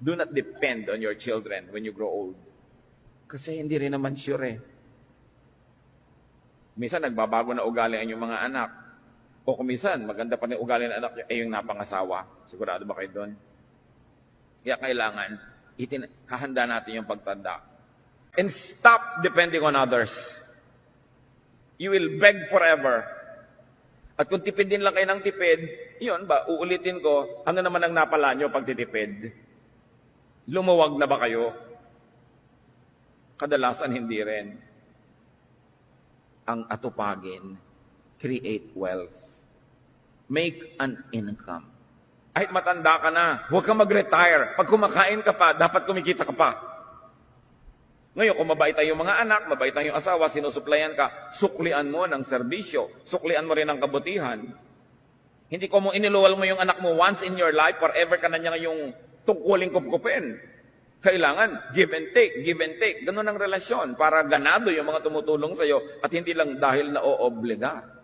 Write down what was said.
Do not depend on your children when you grow old. Kasi hindi rin naman sure eh. Minsan nagbabago na ugali ang inyong mga anak. O kung minsan, maganda pa rin ugali ng anak nyo, yung napangasawa. Sigurado ba kayo doon? Kaya kailangan, hahanda natin yung pagtanda. And stop depending on others. You will beg forever. At kung tipid din lang kayo ng tipid, yun ba, uulitin ko, ano naman ang napala nyo pag titipid? Lumuwag na ba kayo? Kadalasan hindi rin. Ang atupagin, create wealth. Make an income. Kahit matanda ka na, huwag kang mag-retire. Pag kumakain ka pa, dapat kumikita ka pa. Ngayon, kung mabait ang iyong mga anak, mabait ang iyong asawa, sinusuplayan ka, suklian mo ng serbisyo, suklian mo rin ng kabutihan. Hindi ko mo iniluwal mo yung anak mo once in your life, forever ka na niya ngayong tungkuling kupkupin. Kailangan, give and take, give and take. Ganun ang relasyon para ganado yung mga tumutulong sa'yo at hindi lang dahil na-oobliga.